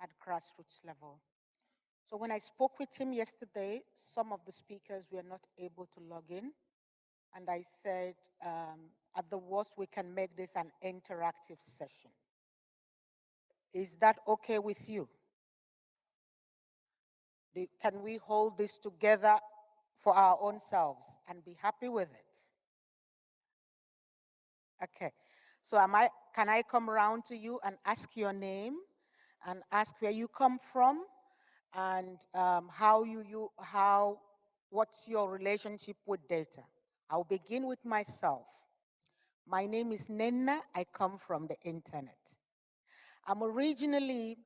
at grassroots level. So when I spoke with him yesterday, some of the speakers were not able to log in. And I said, at the worst, we can make this an interactive session. Is that okay with you? Can we hold this together for our own selves and be happy with it? Okay. So can I come around to you and ask your name and ask where you come from and what's your relationship with data? I'll begin with myself. My name is Nenna. I come from the internet. I'm originally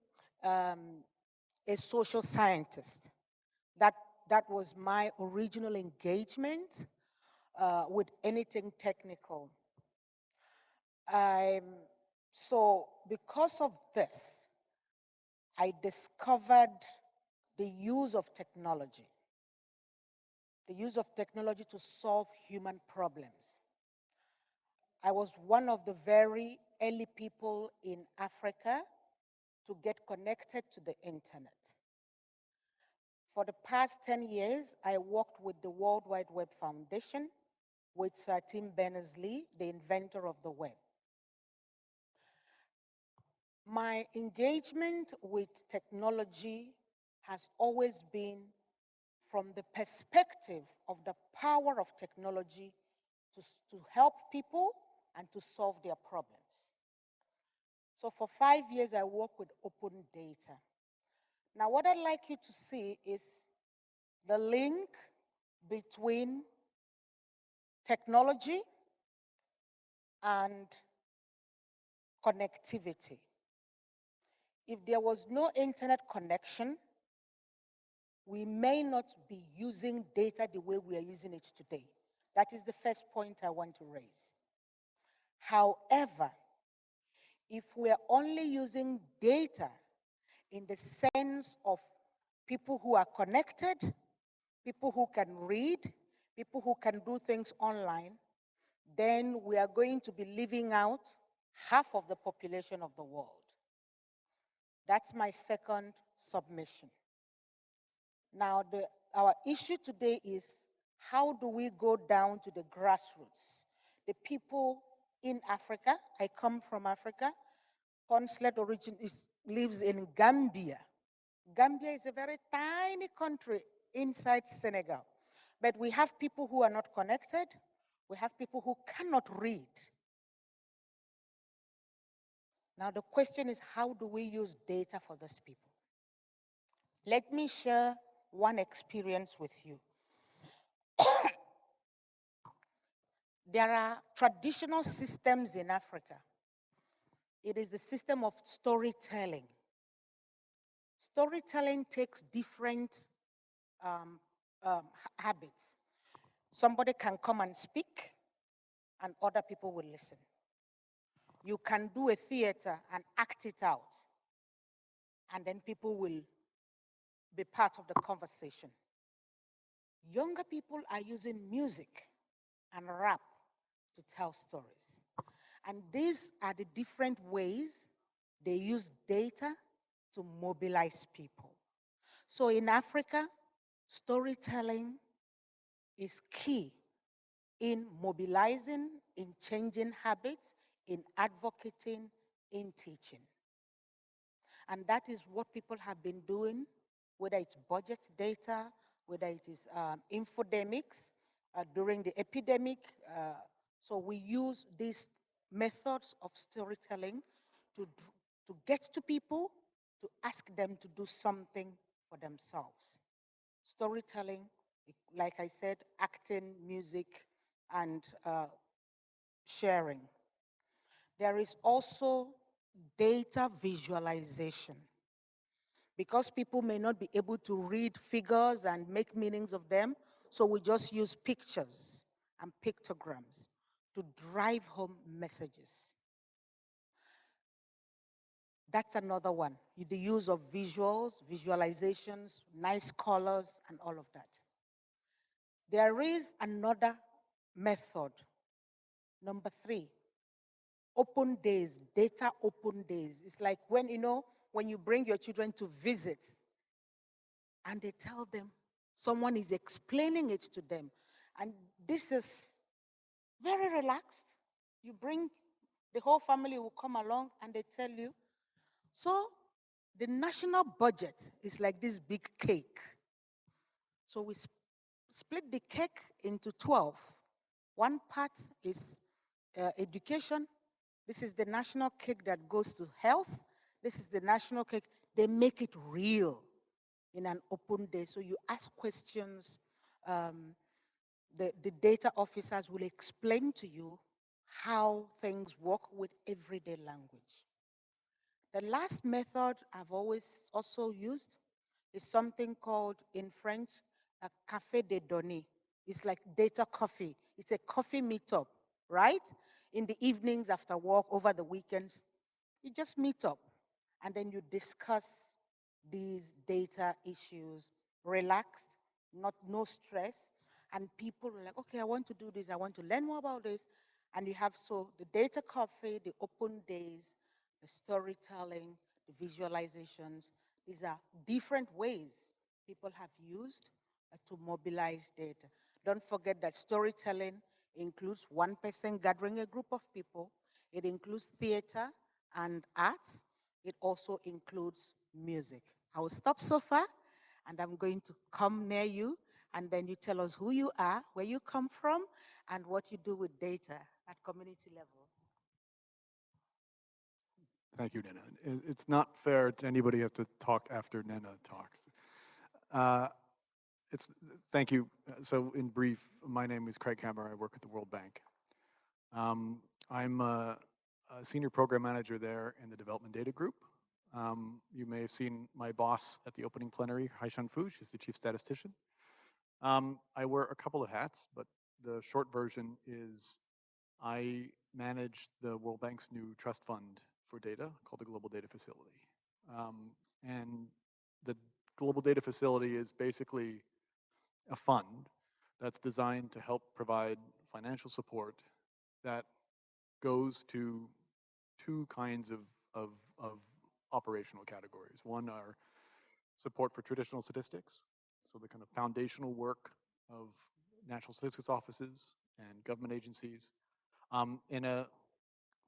a social scientist. That was my original engagement with anything technical. So because of this, I discovered the use of technology to solve human problems. I was one of the very early people in Africa to get connected to the internet. For the past 10 years, I worked with the World Wide Web Foundation with Sir Tim Berners-Lee, the inventor of the web. My engagement with technology has always been from the perspective of the power of technology to help people and to solve their problems. So for 5 years, I work with open data. Now, what I'd like you to see is the link between technology and connectivity. If there was no internet connection, we may not be using data the way we are using it today. That is the first point I want to raise. However, if we are only using data in the sense of people who are connected, people who can read, people who can do things online, then we are going to be leaving out half of the population of the world. That's my second submission. Now, our issue today is how do we go down to the grassroots? The people in Africa, I come from Africa, Consulate origin lives in Gambia. Gambia is a very tiny country inside Senegal. But we have people who are not connected. We have people who cannot read. Now the question is, how do we use data for these people? Let me share one experience with you. There are traditional systems in Africa. It is the system of storytelling. Storytelling takes different habits. Somebody can come and speak, and other people will listen. You can do a theater and act it out, and then people will be part of the conversation. Younger people are using music and rap to tell stories. And these are the different ways they use data to mobilize people. So in Africa, storytelling is key in mobilizing, in changing habits, in advocating, in teaching. And that is what people have been doing, whether it's budget data, whether it is infodemics during the epidemic. So we use these methods of storytelling to get to people, to ask them to do something for themselves. Storytelling, like I said, acting, music, and sharing. There is also data visualization. Because people may not be able to read figures and make meanings of them, so we just use pictures and pictograms to drive home messages. That's another one, the use of visuals, visualizations, nice colors, and all of that. There is another method, number 3, open days, data open days. It's like when, when you bring your children to visit and they tell them, someone is explaining it to them. And this is very relaxed. You bring, the whole family will come along and they tell you. So the national budget is like this big cake. So we split the cake into 12. One part is education. This is the national cake that goes to health. This is the national cake. They make it real in an open day. So you ask questions. Um, the data officers will explain to you how things work with everyday language. The last method I've always also used is something called in French a café de données. It's like data coffee. It's a coffee meetup, right? In the evenings after work, over the weekends, you just meet up and then you discuss these data issues, relaxed, no stress. And people are like, okay, I want to do this, I want to learn more about this. And you have so the data coffee, the open days, the storytelling, the visualizations. These are different ways people have used to mobilize data. Don't forget that storytelling includes one person gathering a group of people. It includes theater and arts. It also includes music. I will stop so far and I'm going to come near you and then you tell us who you are, where you come from, and what you do with data at community level. Thank you, Nena. It's not fair to anybody have to talk after Nena talks. Uh, Thank you. So in brief, my name is Craig Hammer. I work at the World Bank. I'm a senior program manager there in the Development Data Group. You may have seen my boss at the opening plenary, Haishan Fu. She's the chief statistician. I wear a couple of hats, but the short version is I manage the World Bank's new trust fund for data called the Global Data Facility. And the Global Data Facility is basically a fund that's designed to help provide financial support that goes to two kinds of operational categories. One are support for traditional statistics, so the kind of foundational work of national statistics offices and government agencies in a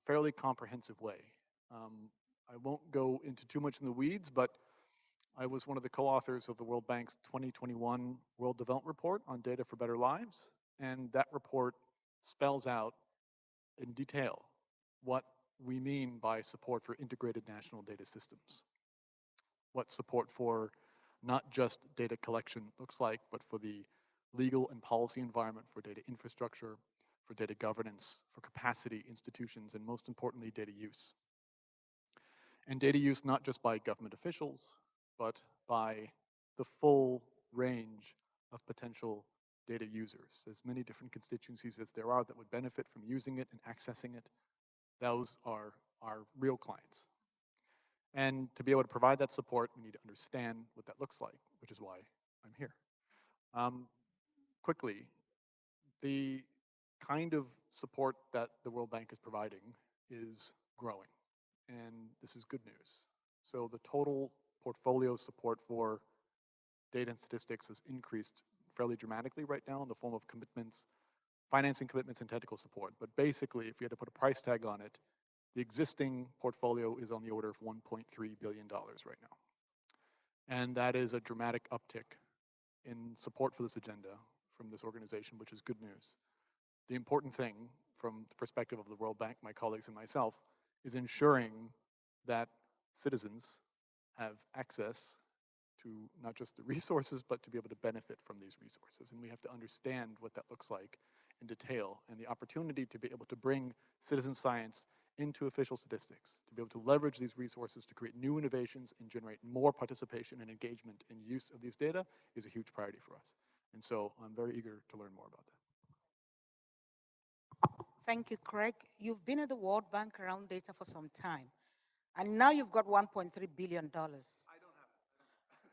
fairly comprehensive way. I won't go into too much in the weeds, but I was one of the co-authors of the World Bank's 2021 World Development Report on Data for Better Lives, and that report spells out in detail what we mean by support for integrated national data systems, what support for not just data collection looks like, but for the legal and policy environment for data infrastructure, for data governance, for capacity, institutions, and most importantly, data use. And data use not just by government officials, but by the full range of potential data users. As many different constituencies as there are that would benefit from using it and accessing it, those are our real clients. And to be able to provide that support, we need to understand what that looks like, which is why I'm here. Quickly, the kind of support that the World Bank is providing is growing, and this is good news. So the total portfolio support for data and statistics has increased fairly dramatically right now in the form of commitments, financing commitments, and technical support. But basically, if we had to put a price tag on it, the existing portfolio is on the order of $1.3 billion right now. And that is a dramatic uptick in support for this agenda from this organization, which is good news. The important thing from the perspective of the World Bank, my colleagues and myself, is ensuring that citizens have access to not just the resources, but to be able to benefit from these resources. And we have to understand what that looks like in detail, and the opportunity to be able to bring citizen science into official statistics, to be able to leverage these resources to create new innovations and generate more participation and engagement in use of these data is a huge priority for us. And so I'm very eager to learn more about that. Thank you, Craig. You've been at the World Bank around data for some time, and now you've got $1.3 billion. I don't have it.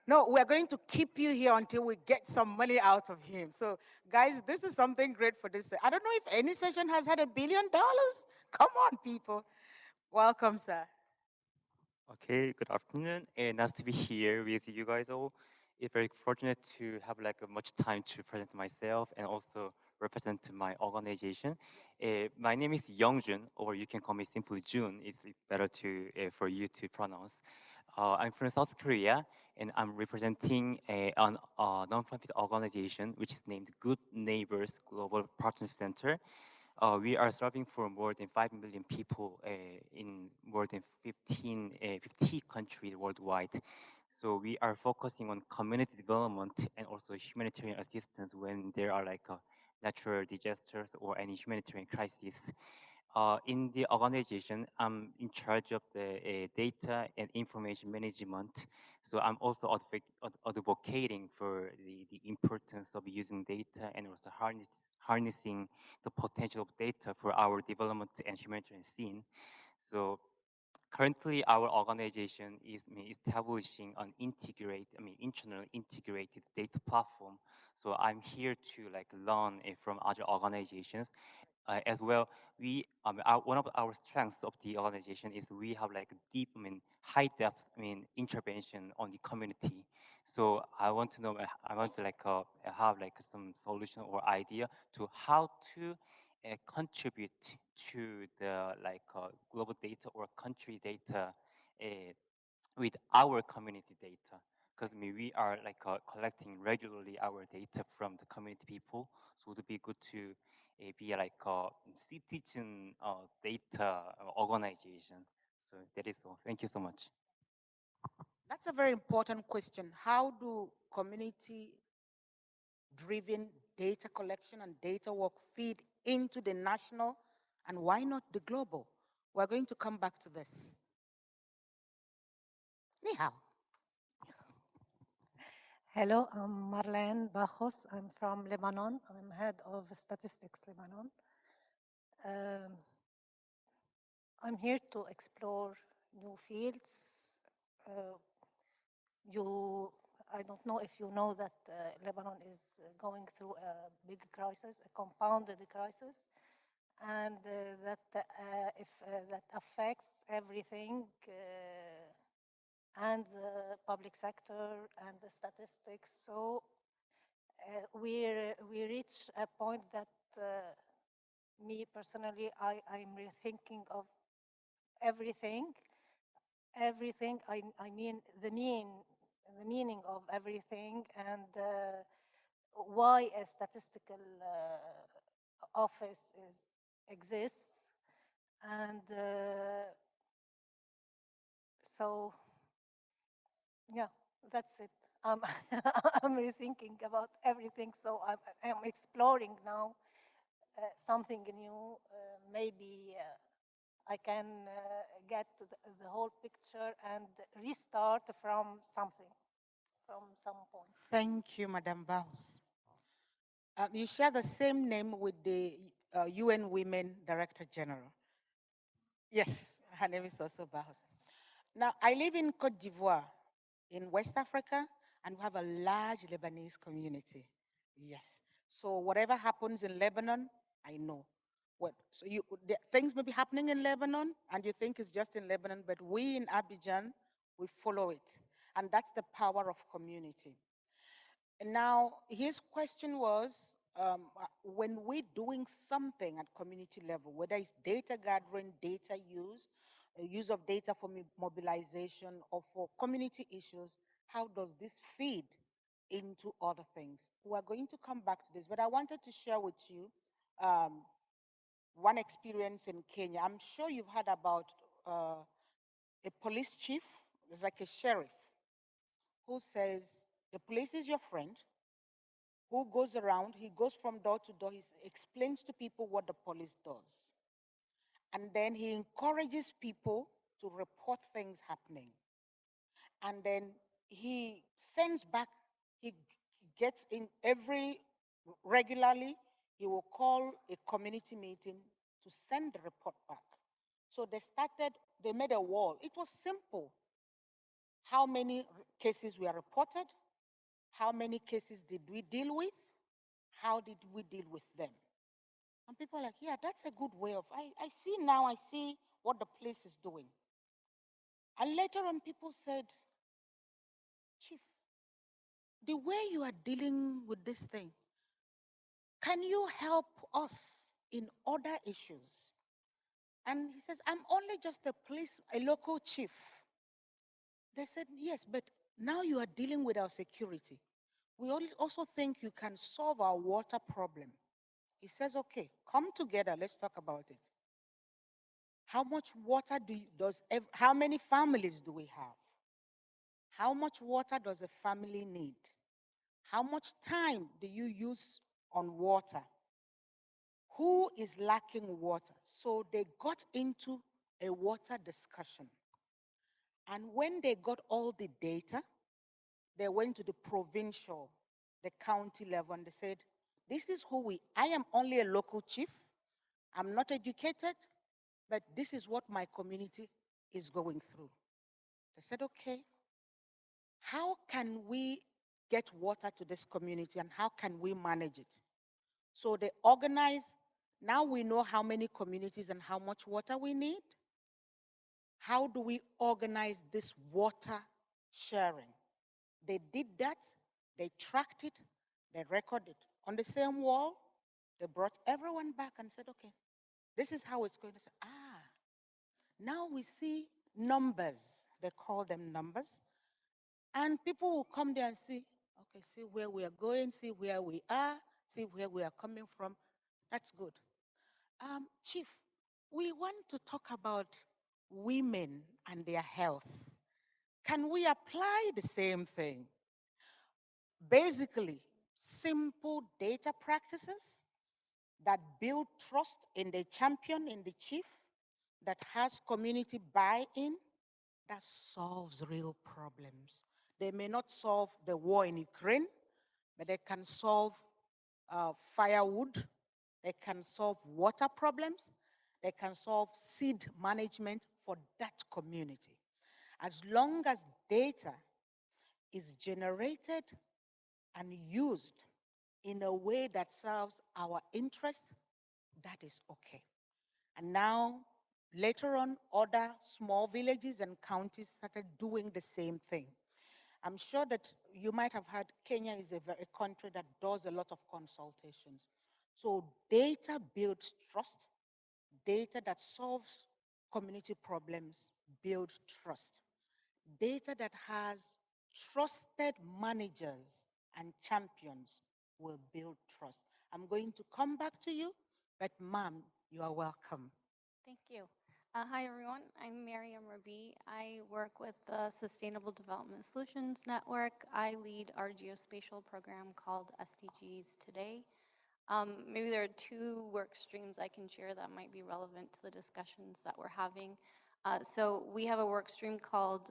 No, we're going to keep you here until we get some money out of him. So, guys, this is something great for this. I don't know if any session has had $1 billion. Come on, people. Welcome, sir. Okay, good afternoon, and nice to be here with you guys all. It's very fortunate to have like much time to present myself and also represent my organization. My name is Youngjun, or you can call me simply Jun. It's better to for you to pronounce. I'm from South Korea, and I'm representing a non-profit organization which is named Good Neighbors Global Partnership Center. We are serving for more than 5 million people in more than 50 countries worldwide. So we are focusing on community development and also humanitarian assistance when there are like natural disasters or any humanitarian crisis. In the organization, I'm in charge of the data and information management. So I'm also advocating for the importance of using data and also harnessing the potential of data for our development and humanitarian scene. So currently, our organization is establishing an internal integrated data platform. So I'm here to like learn from other organizations as well. One of our strengths of the organization is we have like deep, high depth, intervention on the community. So I want to know, I want to like have like some solution or idea to how to contribute to the like global data or country data uh, with our community data, because we are like collecting regularly our data from the community people, so it would be good to be like a citizen data organization. So that is all. Thank you so much. That's a very important question. How do community driven data collection and data work feed into the national and why not the global? We're going to come back to this. Anyhow, Hello, I'm Marlene Bajos. I'm from Lebanon. I'm head of statistics Lebanon. Um, I'm here to explore new fields. Uh, I don't know if you know that Lebanon is going through a big crisis, a compounded crisis, and that affects everything. And the public sector and the statistics. So we reach a point that me personally, I'm rethinking of everything. Everything, I mean the meaning of everything, and why a statistical office exists. And so, yeah, that's it. I'm rethinking about everything. So I'm exploring now something new. Maybe I can get to the whole picture and restart from something, from some point. thank you, Madam Baus. You share the same name with the UN Women Director General. Yes, her name is also Baus. Now, I live in Cote d'Ivoire in West Africa, and we have a large Lebanese community. Yes. So whatever happens in Lebanon, I know. So things may be happening in Lebanon, and you think it's just in Lebanon, but we in Abidjan, we follow it. And that's the power of community. And now, his question was, when we're doing something at community level, whether it's data gathering, data use of data for mobilization or for community issues, how does this feed into other things? We're going to come back to this, but I wanted to share with you um, one experience in Kenya. I'm sure you've heard about a police chief, it's like a sheriff, who says, the police is your friend, who goes around, he goes from door to door, he explains to people what the police does. And then he encourages people to report things happening. And then he sends back, he gets in regularly, he will call a community meeting to send the report back. So they made a wall. It was simple. How many cases were reported? How many cases did we deal with? How did we deal with them? And people are like, yeah, that's a good way of, I see now, I see what the place is doing. And later on, people said, Chief, the way you are dealing with this thing, can you help us in other issues? And he says, I'm only just a local chief. They said, yes, but now you are dealing with our security. We also think you can solve our water problem. He says, okay, come together, let's talk about it. How much water how many families do we have? How much water does a family need? How much time do you use on water? Who is lacking water? So they got into a water discussion. And when they got all the data, they went to the provincial, the county level, and they said, this is I am only a local chief. I'm not educated, but this is what my community is going through. They said, okay, how can we get water to this community and how can we manage it? So they organized, now we know how many communities and how much water we need. How do we organize this water sharing? They did that, they tracked it, they recorded it. On the same wall, they brought everyone back and said, okay, this is how it's going to say, now we see numbers. They call them numbers. And people will come there and see, okay, see where we are going, see where we are, see where we are coming from. That's good. Chief, we want to talk about women and their health. Can we apply the same thing? Basically, simple data practices that build trust in the champion, in the chief, that has community buy-in, that solves real problems. They may not solve the war in Ukraine, but they can solve firewood, they can solve water problems, they can solve seed management for that community. As long as data is generated and used in a way that serves our interest, that is okay. And now, later on, other small villages and counties started doing the same thing. I'm sure that you might have heard Kenya is a country that does a lot of consultations. So data builds trust. Data that solves community problems builds trust. Data that has trusted managers and champions will build trust. I'm going to come back to you, but ma'am, you are welcome. Thank you. Hi, everyone. I'm Miriam Rabi. I work with the Sustainable Development Solutions Network. I lead our geospatial program called SDGs Today. Maybe there are two work streams I can share that might be relevant to the discussions that we're having. So we have a work stream called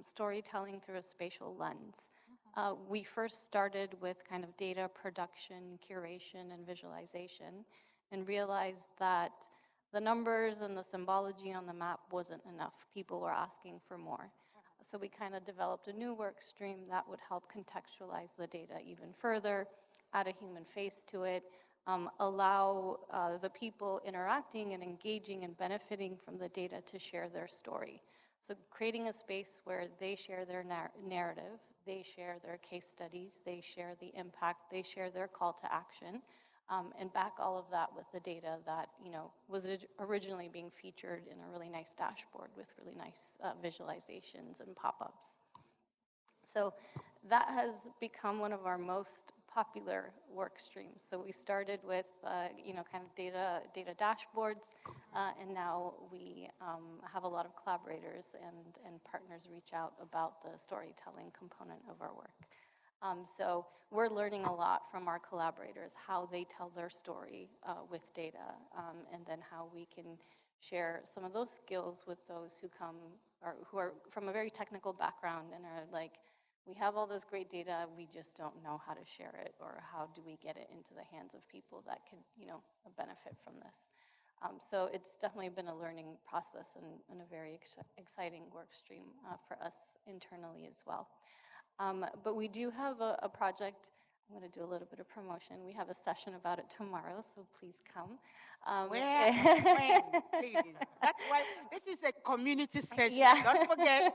Storytelling Through a Spatial Lens. We first started with kind of data production, curation, and visualization, and realized that the numbers and the symbology on the map wasn't enough. People were asking for more. So we kind of developed a new work stream that would help contextualize the data even further, add a human face to it, allow the people interacting and engaging and benefiting from the data to share their story. So creating a space where they share their narrative, they share their case studies, they share the impact, they share their call to action, and back all of that with the data that was originally being featured in a really nice dashboard with really nice visualizations and pop-ups. So that has become one of our most popular work streams. So we started with kind of data dashboards, and now we have a lot of collaborators and partners reach out about the storytelling component of our work. So we're learning a lot from our collaborators, how they tell their story with data, and then how we can share some of those skills with those who come or who are from a very technical background and are like, we have all this great data, we just don't know how to share it, or how do we get it into the hands of people that could, benefit from this. So it's definitely been a learning process and a very exciting work stream for us internally as well. But we do have a project I'm going to do a little bit of promotion. We have a session about it tomorrow, so please come. Where and when, please? That's why this is a community session. Yeah. Don't forget.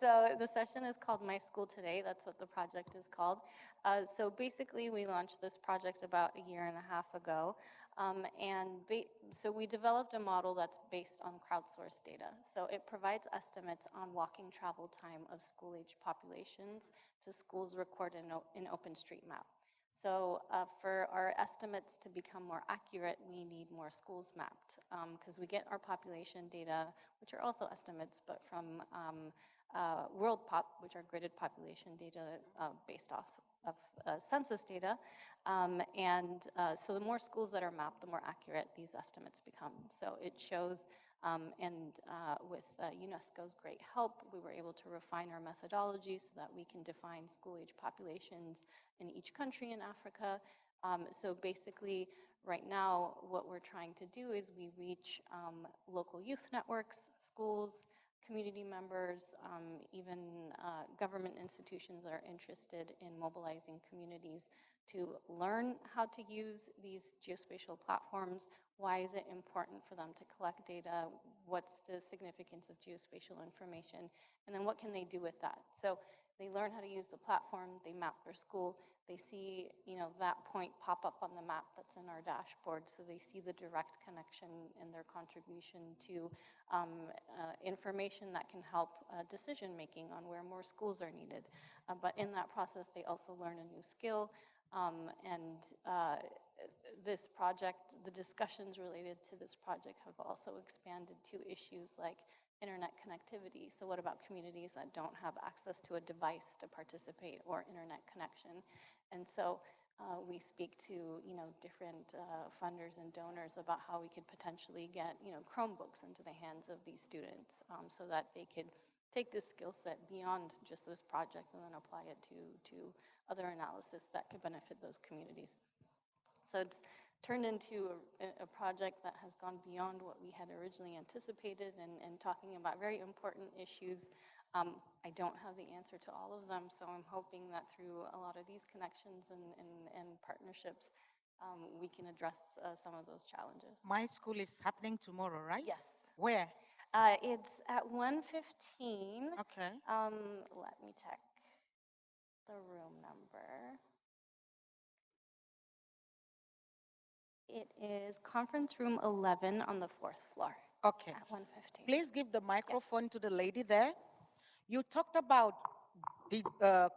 So the session is called My School Today. That's what the project is called. So basically, we launched this project about a year and a half ago. So we developed a model that's based on crowdsourced data. So it provides estimates on walking travel time of school-age populations to schools recorded in OpenStreetMap. So for our estimates to become more accurate, we need more schools mapped because we get our population data, which are also estimates, but from World Pop, which are gridded population data based off of census data. So the more schools that are mapped, the more accurate these estimates become. So it shows, with UNESCO's great help, we were able to refine our methodology so that we can define school-age populations in each country in Africa. So basically, right now, what we're trying to do is we reach local youth networks, schools, community members, even government institutions that are interested in mobilizing communities to learn how to use these geospatial platforms. Why is it important for them to collect data? What's the significance of geospatial information? And then what can they do with that? So they learn how to use the platform, they map their school, they see, that point pop up on the map that's in our dashboard, so they see the direct connection in their contribution to information that can help decision making on where more schools are needed. But in that process, they also learn a new skill. This project, the discussions related to this project have also expanded to issues like internet connectivity. So what about communities that don't have access to a device to participate or internet connection? And so we speak to different funders and donors about how we could potentially get Chromebooks into the hands of these students so that they could take this skill set beyond just this project and then apply it to other analysis that could benefit those communities. So it's turned into a project that has gone beyond what we had originally anticipated and talking about very important issues. I don't have the answer to all of them, so I'm hoping that through a lot of these connections and partnerships, we can address some of those challenges. My school is happening tomorrow, right? Yes. Where? It's at 1:15. Okay. Let me check the room number. It is conference room 11 on the 4th floor. Okay. At 1:15. Please give the microphone to the lady there. You talked about the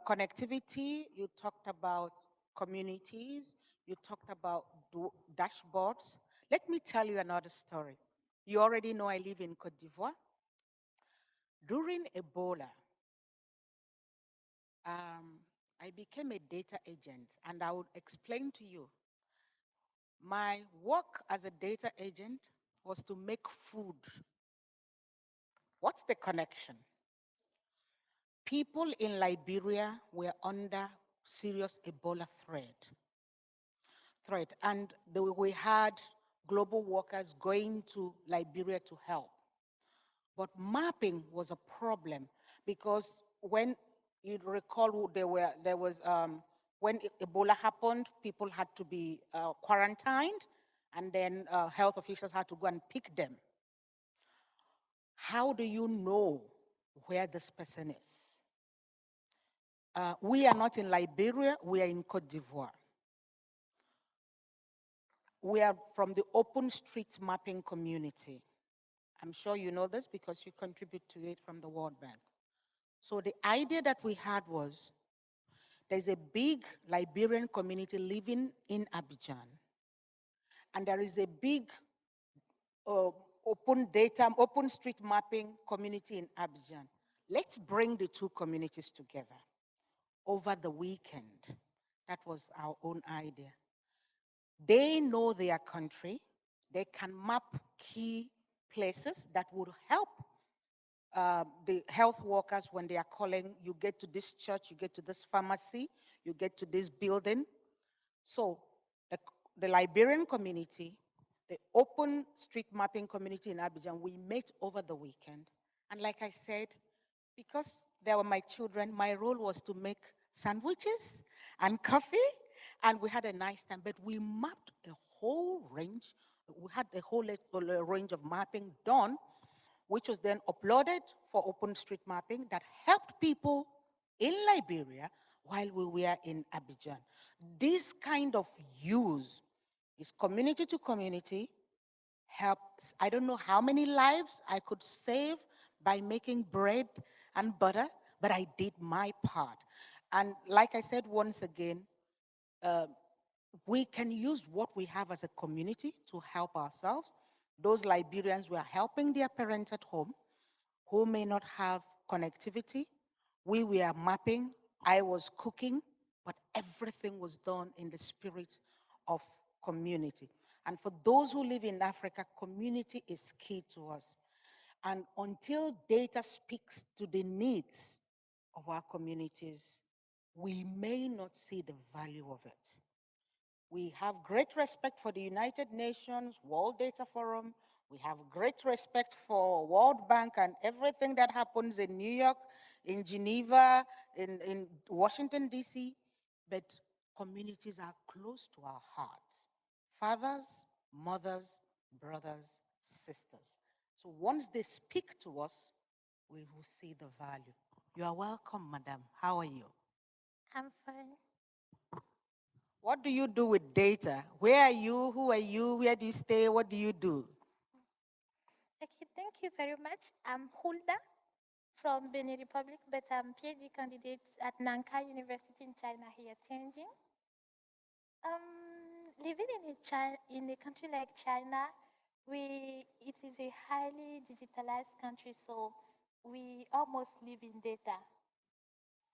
connectivity, you talked about communities, you talked about dashboards. Let me tell you another story. You already know I live in Cote d'Ivoire. During Ebola, I became a data agent, and I would explain to you. My work as a data agent was to make food. What's the connection? People in Liberia were under serious Ebola threat, and we had global workers going to Liberia to help. But mapping was a problem because when you recall, when Ebola happened, people had to be quarantined, and then health officials had to go and pick them. How do you know where this person is? We are not in Liberia, we are in Cote d'Ivoire. We are from the open street mapping community. I'm sure you know this because you contribute to it from the World Bank. So the idea that we had was, there's a big Liberian community living in Abidjan, and there is a big open street mapping community in Abidjan. Let's bring the two communities together over the weekend. That was our own idea. They know their country. They can map key places that would help the health workers when they are calling. You get to this church, you get to this pharmacy, you get to this building. So the Liberian community, the open street mapping community in Abidjan, we met over the weekend. And like I said, because they were my children, my role was to make sandwiches and coffee, and we had a nice time. But we mapped a whole range. We had a whole range of mapping done, which was then uploaded for open street mapping that helped people in Liberia while we were in Abidjan. This kind of use is community to community, helps. I don't know how many lives I could save by making bread and butter, but I did my part. And like I said once again, uh, we can use what we have as a community to help ourselves. Those Liberians were helping their parents at home who may not have connectivity. We were mapping, I was cooking, but everything was done in the spirit of community. And for those who live in Africa, community is key to us. And until data speaks to the needs of our communities, we may not see the value of it. We have great respect for the United Nations, World Data Forum. We have great respect for World Bank and everything that happens in New York, in Geneva, in Washington, D.C. But communities are close to our hearts. Fathers, mothers, brothers, sisters. So once they speak to us, we will see the value. You are welcome, madam. How are you? I'm fine. What do you do with data? Where are you? Who are you? Where do you stay? What do you do? Okay, thank you very much. I'm Hulda from Benin Republic, but I'm PhD candidate at Nankai University in China here, Tianjin. Living in a country like China, it is a highly digitalized country, so we almost live in data.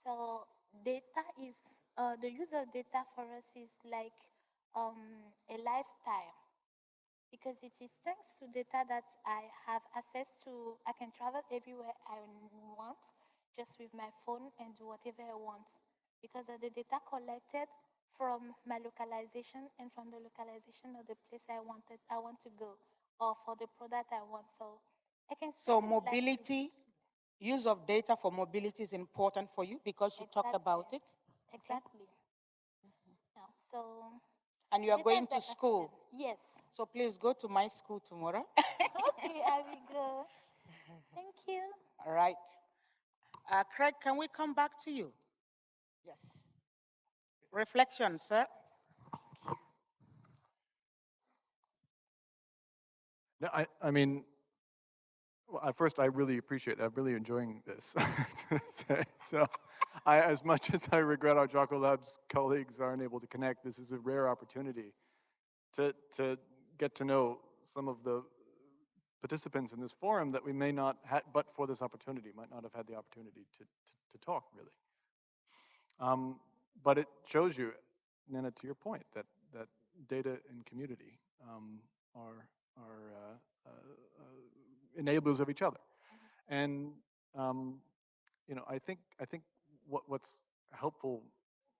So data is the use of data for us is like a lifestyle, because it is thanks to data that I have access to. I can travel everywhere I want just with my phone and do whatever I want because of the data collected from my localization and from the localization of the place I want to go, or for the product I want. So I can say So like mobility, use of data for mobility is important for you because you talked about it. Okay. exactly. Yeah, so And you are data going is to like a school. yes. So please go to my school tomorrow. Okay, I will go. Thank you. All right. Craig, can we come back to you? Yes. Reflection, sir. No, I mean, well, at first, I really appreciate that. I'm really enjoying this. So, as much as I regret our Jokkolabs colleagues aren't able to connect, this is a rare opportunity to get to know some of the participants in this forum that we may not have, but for this opportunity, might not have had the opportunity to talk, really. But it shows you, Nina, to your point, that data and community are enablers of each other. And I think what's helpful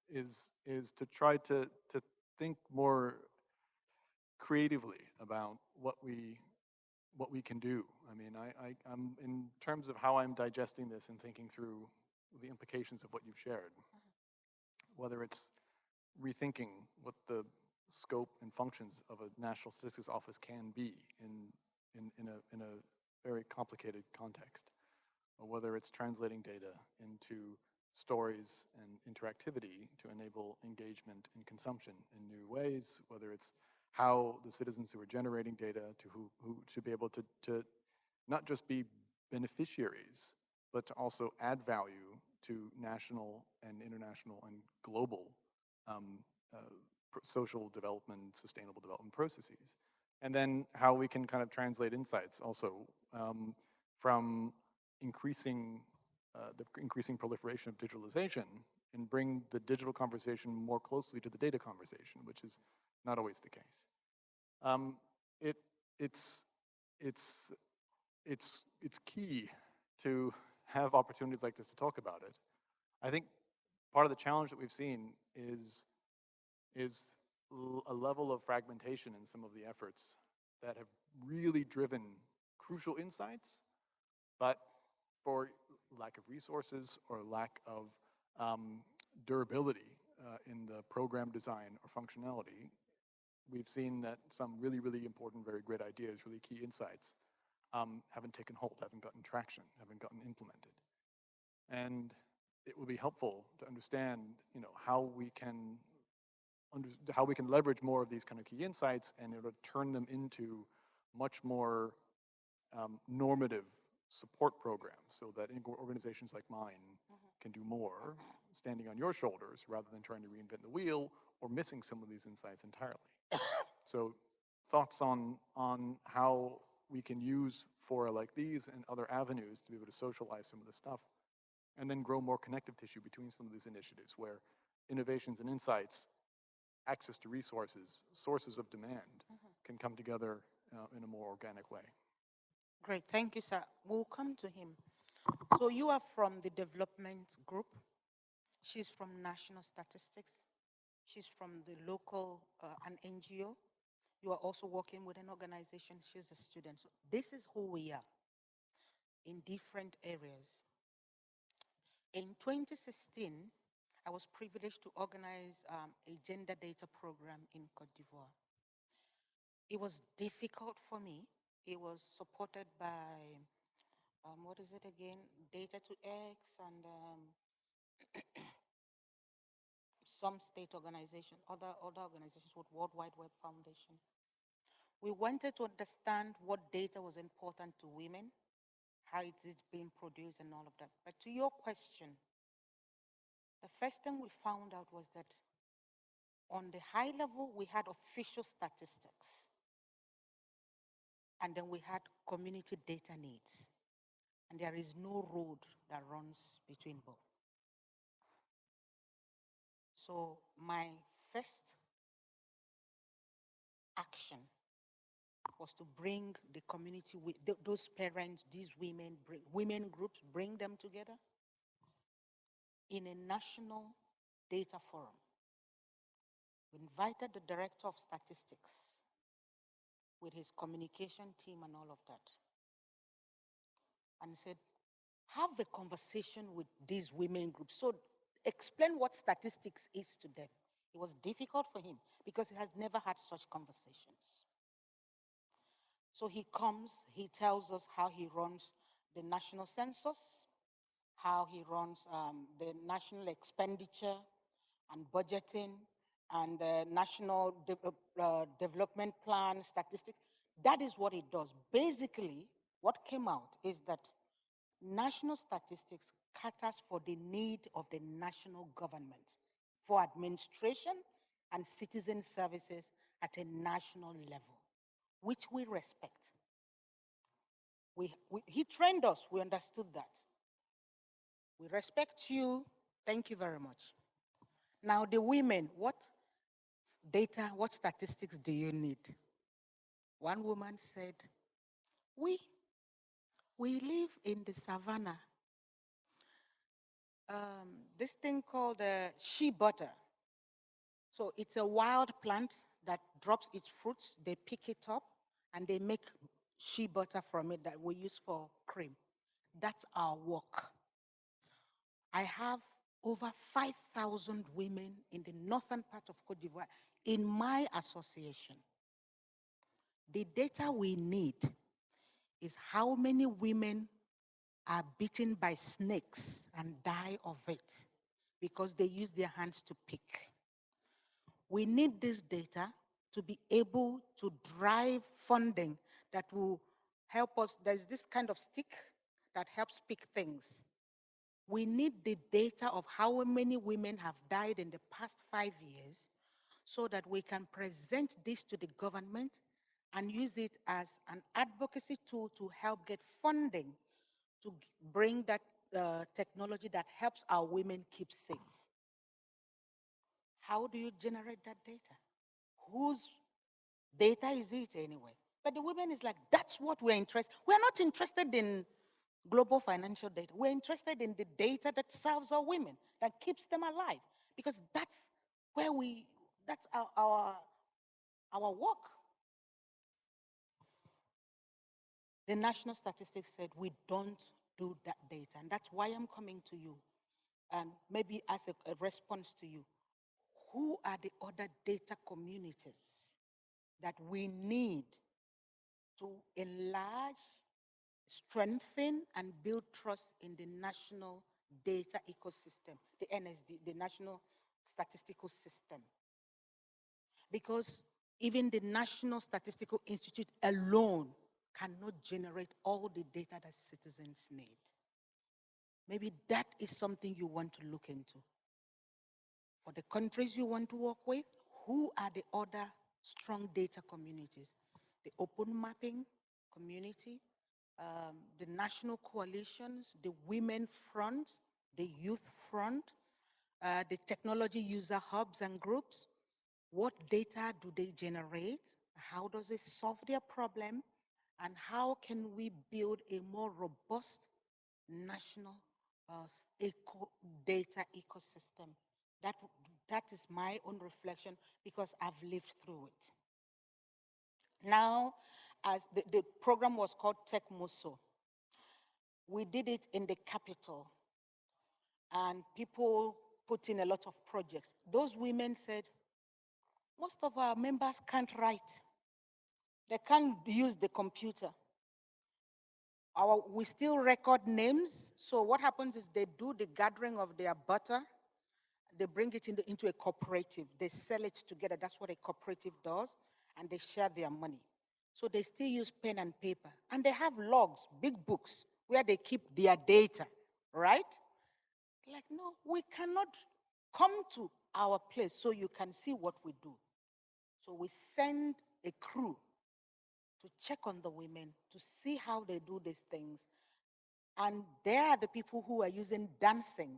is to try to think more creatively about what we can do. I mean, I'm in terms of how I'm digesting this and thinking through the implications of what you've shared, whether it's rethinking what the scope and functions of a national statistics office can be in a very complicated context, or whether it's translating data into stories and interactivity to enable engagement and consumption in new ways, whether it's how the citizens who are generating data who should be able to not just be beneficiaries, but to also add value to national and international and global um, uh, social development, sustainable development processes. And then how we can kind of translate insights also from the increasing proliferation of digitalization and bring the digital conversation more closely to the data conversation, which is not always the case. Um, it, it's, it's, it's key to have opportunities like this to talk about it. I think part of the challenge that we've seen is a level of fragmentation in some of the efforts that have really driven crucial insights, but for lack of resources or lack of durability in the program design or functionality, we've seen that some really, really important, very great ideas, really key insights haven't taken hold, haven't gotten traction, haven't gotten implemented. And it will be helpful to understand, how we can leverage more of these kind of key insights and turn them into much more normative support programs, so that organizations like mine can do more, standing on your shoulders rather than trying to reinvent the wheel or missing some of these insights entirely. So thoughts on how we can use fora like these and other avenues to be able to socialize some of this stuff, and then grow more connective tissue between some of these initiatives where innovations and insights, access to resources, sources of demand can come together in a more organic way. Great, thank you, sir. We'll come to him. So you are from the development group. She's from National Statistics. She's from the local, an NGO. You are also working with an organization. She's a student. So this is who we are in different areas. In 2016, I was privileged to organize a gender data program in Cote d'Ivoire. It was difficult for me. It was supported by, what is it again? Data to X and some state organization, other organizations with World Wide Web Foundation. We wanted to understand what data was important to women, how it is being produced and all of that. But to your question, the first thing we found out was that on the high level, we had official statistics. And then we had community data needs. And there is no road that runs between both. So my first action was to bring the community, with those parents, these women, women groups, bring them together in a national data forum. We invited the director of statistics with his communication team and all of that, and said, have a conversation with these women groups. So explain what statistics is to them. It was difficult for him because he had never had such conversations. So he comes, he tells us how he runs the national census, how he runs the national expenditure and budgeting and the national development plan statistics. That is what it does. Basically, what came out is that national statistics caters for the need of the national government for administration and citizen services at a national level, which we respect. He trained us, we understood that. We respect you, thank you very much. Now the women, what data, what statistics do you need? One woman said, we live in the savannah. This thing called shea butter. So it's a wild plant that drops its fruits, they pick it up, and they make shea butter from it that we use for cream. That's our work. I have over 5,000 women in the northern part of Cote d'Ivoire in my association. The data we need is how many women are bitten by snakes and die of it because they use their hands to pick. We need this data to be able to drive funding that will help us. There's this kind of stick that helps pick things. We need the data of how many women have died in the past 5 years so that we can present this to the government and use it as an advocacy tool to help get funding to bring that technology that helps our women keep safe. How do you generate that data? Whose data is it anyway? But the women is like, that's what we're interested. We're not interested in global financial data. We're interested in the data that serves our women, that keeps them alive, because that's where that's our work. The National Statistics said we don't do that data, and that's why I'm coming to you. And maybe as a response to you, who are the other data communities that we need to enlarge, strengthen, and build trust in the national data ecosystem, the NSD, the National Statistical System? Because even the National Statistical Institute alone cannot generate all the data that citizens need. Maybe that is something you want to look into. For the countries you want to work with, who are the other strong data communities? The open mapping community, the national coalitions, the women front, the youth front, the technology user hubs and groups. What data do they generate? How does it solve their problem? And how can we build a more robust national data ecosystem? That, that is my own reflection because I've lived through it. Now, as the program was called Tech Muso, we did it in the capital and people put in a lot of projects. Those women said, most of our members can't write. They can't use the computer. We still record names. So what happens is they do the gathering of their butter. They bring it into a cooperative. They sell it together. That's what a cooperative does. And they share their money. So they still use pen and paper. And they have logs, big books, where they keep their data, right? Like, no, we cannot come to our place so you can see what we do. So we send a crew to check on the women, to see how they do these things. And they are the people who are using dancing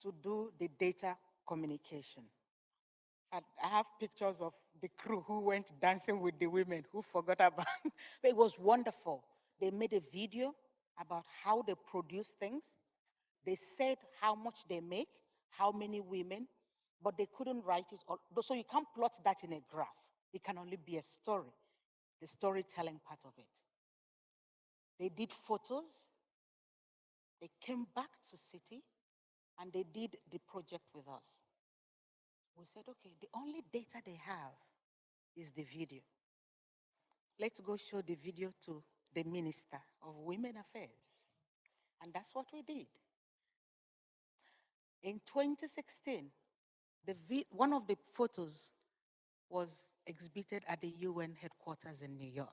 to do the data communication. And I have pictures of the crew who went dancing with the women who forgot about it. It was wonderful. They made a video about how they produce things. They said how much they make, how many women, but they couldn't write it all. So you can't plot that in a graph. It can only be a story, the storytelling part of it. They did photos. They came back to city and they did the project with us. We said, okay, the only data they have is the video. Let's go show the video to the Minister of Women Affairs. And that's what we did. In 2016, one of the photos was exhibited at the UN headquarters in New York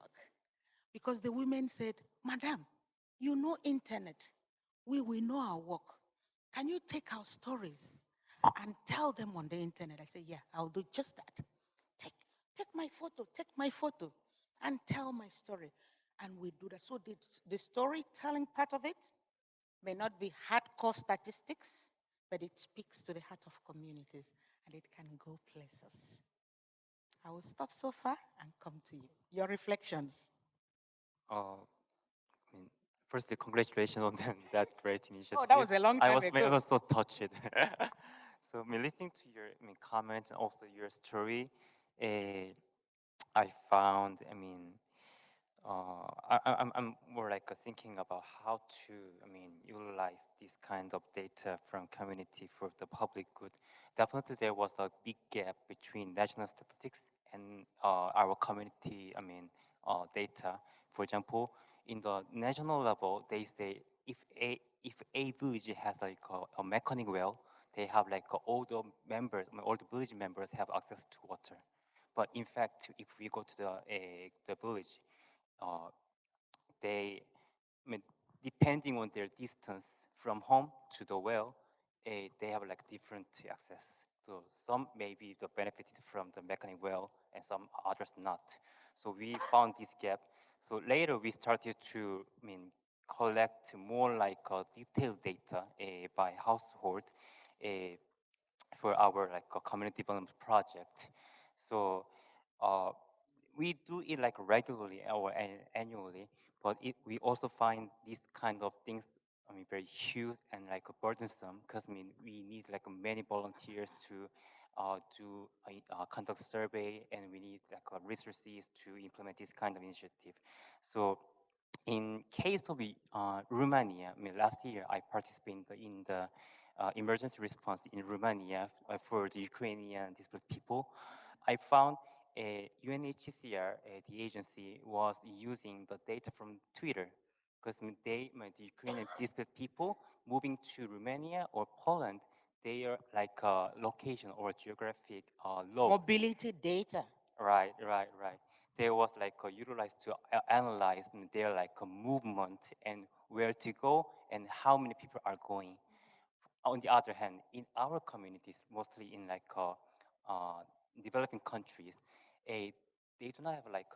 because the women said, Madam, you know internet. We know our work. Can you take our stories and tell them on the internet? I said, yeah, I'll do just that. Take my photo, and tell my story. And we do that. So the storytelling part of it may not be hardcore statistics, but it speaks to the heart of communities and it can go places. I will stop so far and come to you. Your reflections. I mean, firstly, congratulations on that great initiative. Oh, that was a long time I ago. was so touched. So, I mean, listening to your comments and also your story, I found, I'm more like thinking about how to, utilize this kind of data from community for the public good. Definitely, there was a big gap between national statistics and our community, data. For example, in the national level, they say if a village has like a mechanic well, they have like all the members, all the village members have access to water. But in fact, if we go to the village, uh, they, I mean, depending on their distance from home to the well, they have like different access. So some maybe the benefited from the mechanic well, and some others not. So we found this gap. So later we started to, collect more like detailed data by household uh, for our like a community development project. So uh, we do it like regularly or annually, but we also find these kind of things, very huge and like burdensome because we need like many volunteers to do conduct survey, and we need like resources to implement this kind of initiative. So In case of Romania, I mean, last year I participated in the emergency response in Romania for the Ukrainian displaced people. I found UNHCR, the agency, was using the data from Twitter because the Ukrainian displaced people moving to Romania or Poland, they are like a location or geographic laws. Mobility data. Right, right, right. They was like utilized to analyze their like movement and where to go and how many people are going. On the other hand, in our communities, mostly in like developing countries, eh, they do not have like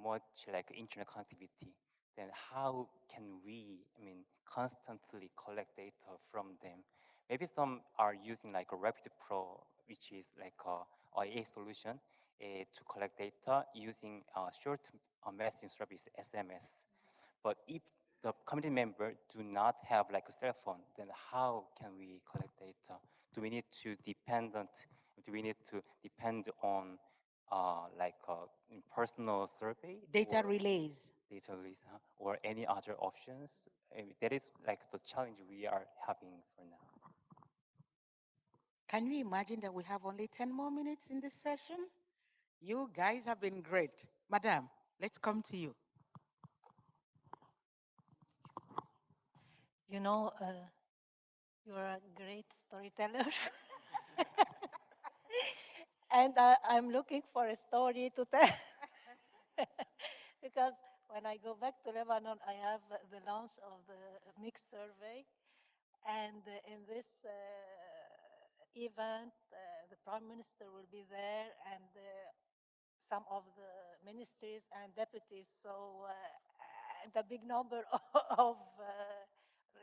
much like internet connectivity. Then how can we, I mean, constantly collect data from them? Maybe some are using like a Rapid Pro, which is like a solution to collect data using short messaging service SMS. But if the community member do not have like a cell phone, then how can we collect data? Do we need to dependent? Do we need to depend on like personal survey? Data or relays. data release, or any other options? That is like the challenge we are having for now. Can you imagine that we have only 10 more minutes in this session? You guys have been great. Madam, let's come to you. You know, you're a great storyteller. And I'm looking for a story to tell. Because when I go back to Lebanon, I have the launch of the mixed survey. And in this event, the Prime Minister will be there and some of the ministries and deputies. So the big number of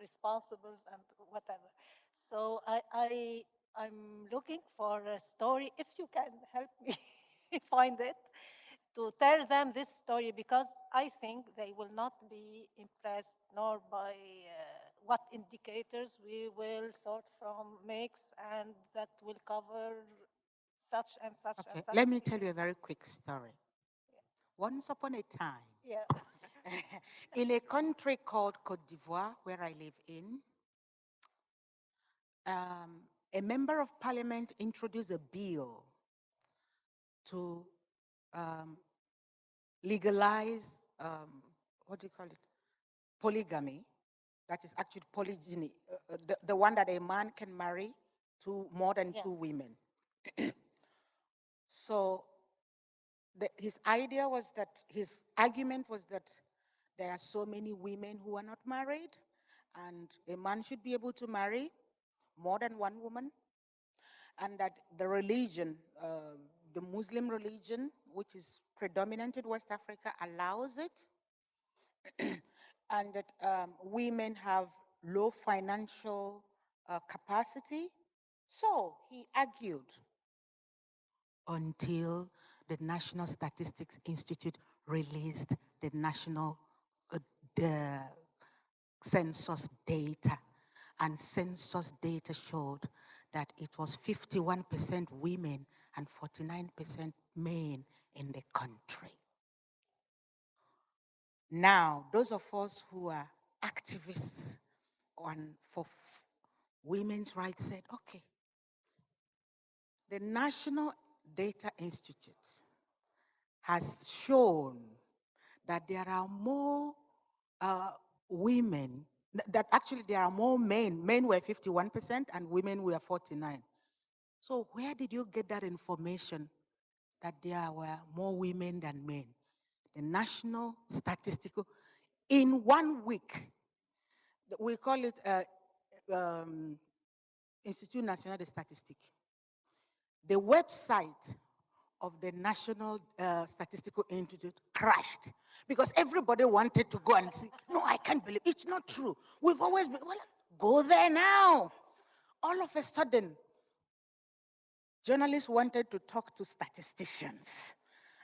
responsibles and whatever. So I'm looking for a story, if you can help me find it, to tell them this story, because I think they will not be impressed nor by what indicators we will sort from mix and that will cover such and such and Okay, such. let me tell you a very quick story. Once upon a time, Yeah. in a country called Cote d'Ivoire, where I live in, a member of parliament introduced a bill to legalize, what do you call it? Polygamy. That is actually polygyny, the one that a man can marry more than Yeah. 2 women. So his idea was that, his argument was that there are so many women who are not married, and a man should be able to marry more than 1 woman, and that the religion, the Muslim religion, which is predominant in West Africa, allows it, and that women have low financial capacity. So he argued until the National Statistics Institute released the national the census data. And census data showed that it was 51% women and 49% men in the country. Now, those of us who are activists for women's rights said, okay, the National Data Institute has shown that there are more women, that actually there are more men. Men were 51% and women were 49%. So where did you get that information that there were more women than men? The National Statistical, in 1 week, we call it Institut National de Statistique. The website of the National Statistical Institute crashed because everybody wanted to go and see. No, I can't believe it's not true. We've always been, well, go there now. All of a sudden, journalists wanted to talk to statisticians.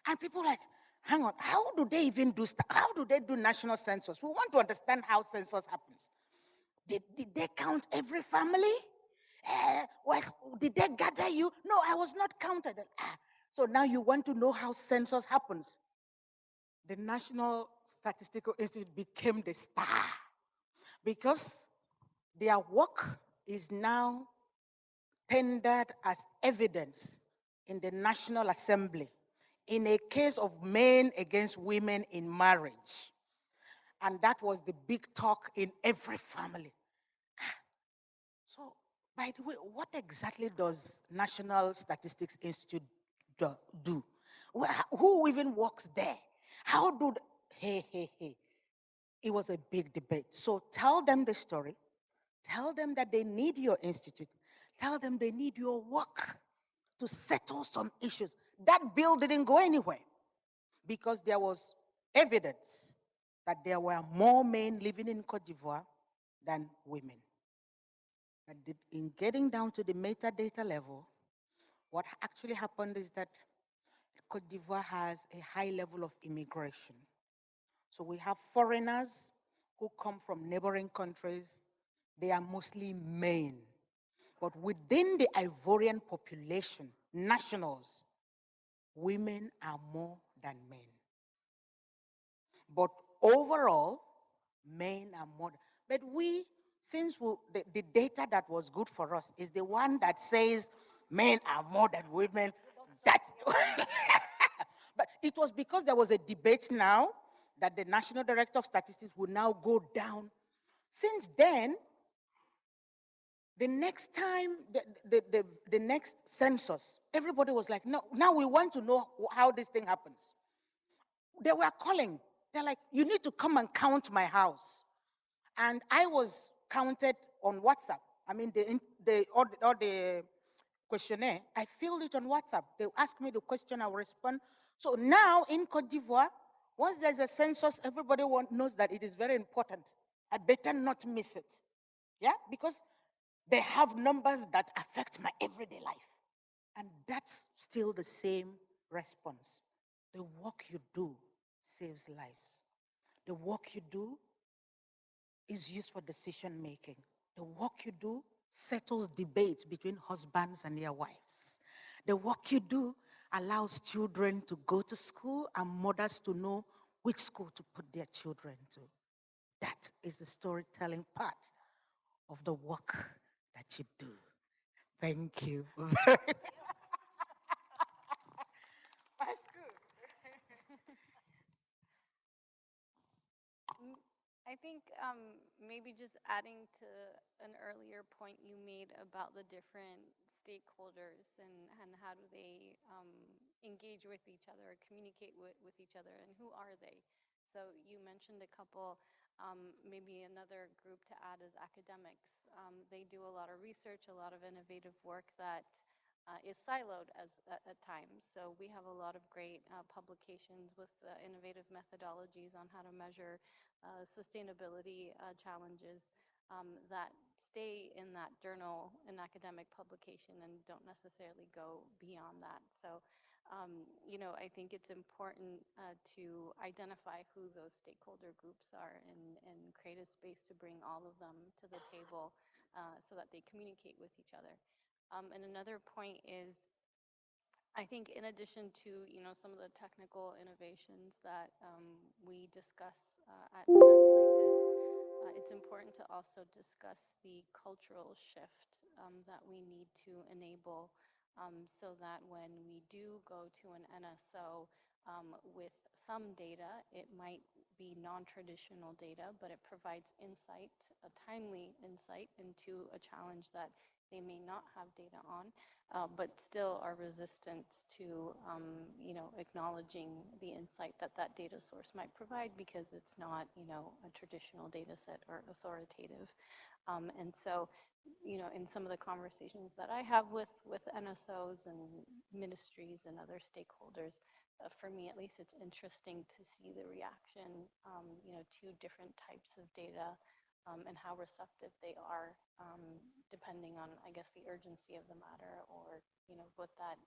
And people like, hang on, how do they even do, how do they do national census? We want to understand how census happens. Did they count every family? Did they gather you? No, I was not counted. So now you want to know how census happens. the National Statistical Institute became the star because their work is now tendered as evidence in the National Assembly in a case of men against women in marriage. And that was the big talk in every family. So, by the way, what exactly does National Statistics Institute do? Who even works there? How do, hey. It was a big debate. So tell them the story. Tell them that they need your institute. Tell them they need your work to settle some issues. That bill didn't go anywhere because there was evidence that there were more men living in Cote d'Ivoire than women. But in getting down to the metadata level, what actually happened is that Cote d'Ivoire has a high level of immigration. So we have foreigners who come from neighboring countries. They are mostly men. But within the Ivorian population, nationals, women are more than men. But overall, men are more. But since the data that was good for us is the one that says men are more than women, that's. But it was because there was a debate now that the National Director of Statistics will now go down. Since then, the next time, the next census, everybody was like, no, now we want to know how this thing happens. They were calling. They're like, you need to come and count my house. And I was counted on WhatsApp. I mean, all the questionnaire, I filled it on WhatsApp. They asked me the question, I will respond. So now in Cote d'Ivoire, once there's a census, everybody knows that it is very important. I better not miss it. Yeah, because they have numbers that affect my everyday life. And that's still the same response. The work you do saves lives. The work you do is used for decision making. The work you do settles debates between husbands and their wives. The work you do allows children to go to school and mothers to know which school to put their children to. That is the storytelling part of the work that you do. Thank you. That's good. I think maybe just adding to an earlier point you made about the different stakeholders and how do they engage with each other or communicate with each other and who are they. So you mentioned a couple, maybe another group to add is academics. They do a lot of research, a lot of innovative work that is siloed at times. So we have a lot of great publications with innovative methodologies on how to measure sustainability challenges that stay in that journal and academic publication and don't necessarily go beyond that. So, I think it's important to identify who those stakeholder groups are and create a space to bring all of them to the table so that they communicate with each other. And another point is, I think in addition to, some of the technical innovations that we discuss at events like this, it's important to also discuss the cultural shift that we need to enable so that when we do go to an NSO with some data, it might be non-traditional data, but it provides insight, a timely insight into a challenge that they may not have data on, but still are resistant to, acknowledging the insight that that data source might provide because it's not, a traditional data set or authoritative. And so, in some of the conversations that I have with NSOs and ministries and other stakeholders, for me at least, it's interesting to see the reaction, to different types of data and how receptive they are, depending on, I guess, the urgency of the matter or, what that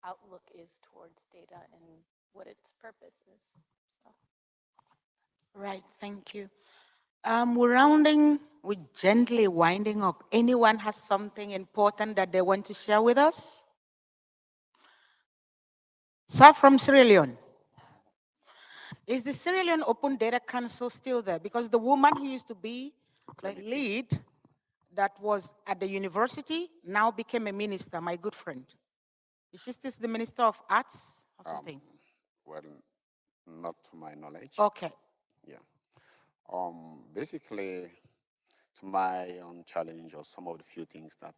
outlook is towards data and what its purpose is. So. Right, thank you. We're gently winding up. Anyone has something important that they want to share with us? Sir from Sierra Leone. Is the Sierra Leone Open Data Council still there? Because the woman who used to be the lead that was at the university now became a minister, my good friend. Is she still the Minister of Arts or something? Well, not to my knowledge. Okay. Yeah. Basically, to my own challenge or some of the few things that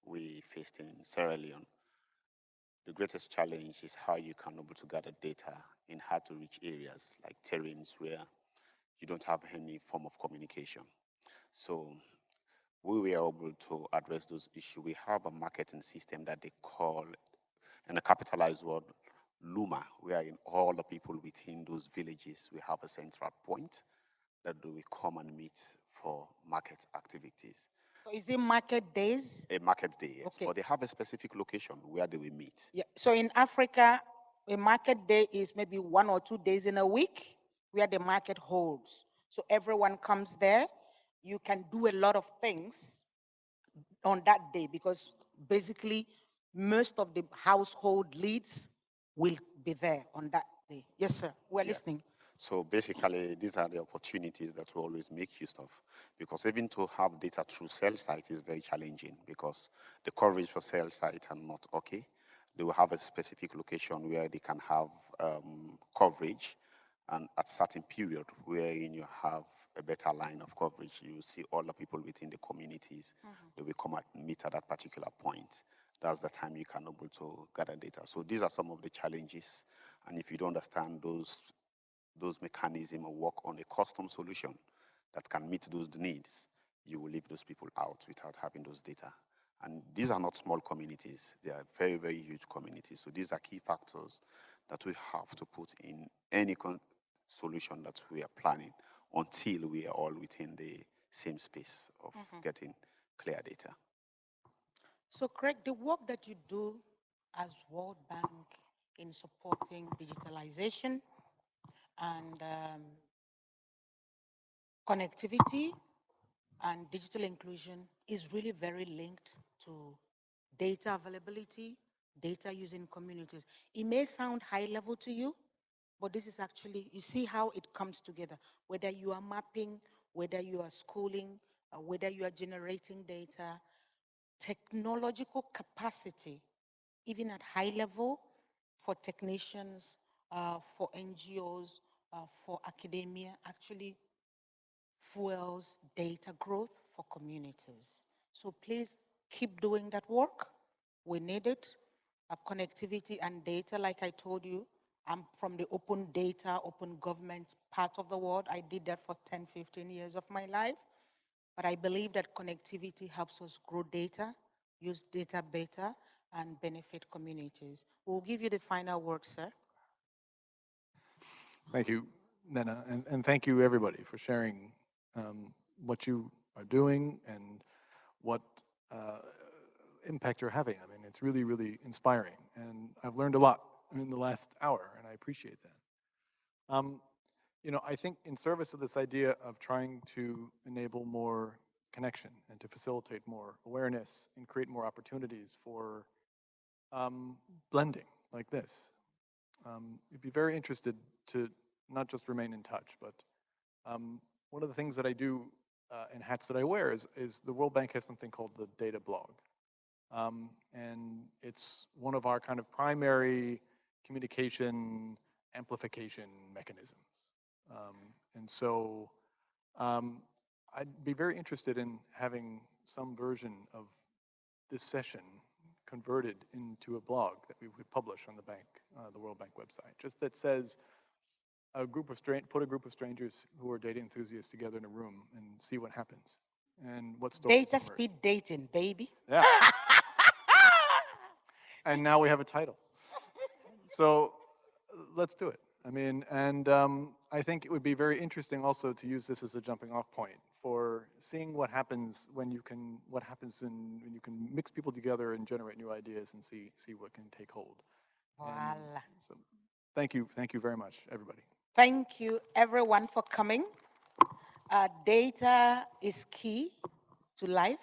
we faced in Sierra Leone, the greatest challenge is how you can able to gather data in hard to reach areas like terrains where you don't have any form of communication. So we were able to address those issues. We have a marketing system that they call, in a capitalized word, Luma, where in all the people within those villages, we have a central point that we come and meet for market activities. So is it market days? A market day, yes. Okay. But they have a specific location where they will meet. Yeah. So in Africa, a market day is maybe 1 or 2 days in a week where the market holds. So everyone comes there. You can do a lot of things on that day because basically most of the household leads will be there on that day. Yes, sir. We're Yes. listening. So basically, these are the opportunities that we always make use of, because even to have data through cell site is very challenging because the coverage for cell site are not okay. They will have a specific location where they can have coverage, and at certain period wherein you have a better line of coverage, you see all the people within the communities. They will come and meet at that particular point. That's the time you can able to gather data. So these are some of the challenges, and if you don't understand those mechanisms or work on a custom solution that can meet those needs, you will leave those people out without having those data. And these are not small communities. They are very, very huge communities. So these are key factors that we have to put in any solution that we are planning until we are all within the same space of getting clear data. So, Craig, the work that you do as World Bank in supporting digitalization and connectivity and digital inclusion is really very linked to data availability, data using communities. It may sound high level to you, but this is actually, you see how it comes together, whether you are mapping, whether you are schooling, whether you are generating data, technological capacity, even at high level, for technicians, for NGOs, for academia, actually fuels data growth for communities. So please keep doing that work. We need it. Connectivity and data, like I told you, I'm from the open data, open government part of the world. I did that for 10, 15 years of my life. But I believe that connectivity helps us grow data, use data better, and benefit communities. We'll give you the final word, sir. Thank you, Nena, and thank you everybody for sharing what you are doing and what impact you're having. I mean, it's really, really inspiring, and I've learned a lot in the last hour, and I appreciate that. You know, I think in service of this idea of trying to enable more connection and to facilitate more awareness and create more opportunities for blending like this, you'd be very interested to not just remain in touch, but one of the things that I do and hats that I wear is the World Bank has something called the data blog. And it's one of our kind of primary communication amplification mechanisms. And so I'd be very interested in having some version of this session converted into a blog that we would publish on the bank, the World Bank website, just that says put a group of strangers who are data enthusiasts together in a room and see what happens and what stories Data emerge. speed dating, baby. Yeah. And now we have a title. So let's do it. I mean, and I think it would be very interesting also to use this as a jumping off point for seeing what happens when you can, when you can mix people together and generate new ideas and see what can take hold. Voila. So thank you very much, everybody. Thank you, everyone, for coming. Data is key to life.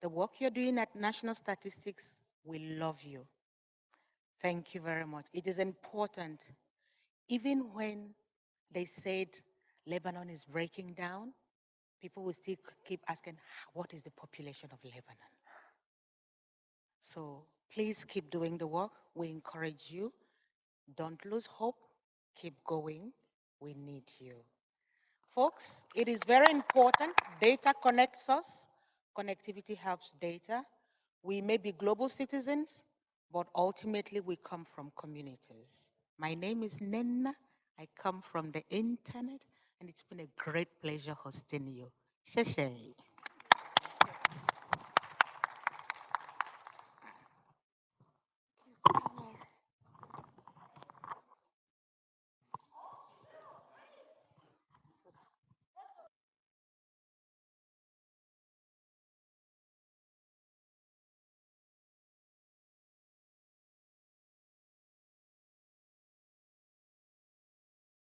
The work you're doing at National Statistics, we love you. Thank you very much. It is important, even when they said Lebanon is breaking down, people will still keep asking, what is the population of Lebanon? So please keep doing the work. We encourage you. Don't lose hope. Keep going. We need you. Folks, it is very important. Data connects us. Connectivity helps data. We may be global citizens, but ultimately we come from communities. My name is Nena. I come from the internet, and it's been a great pleasure hosting you. Sheshe.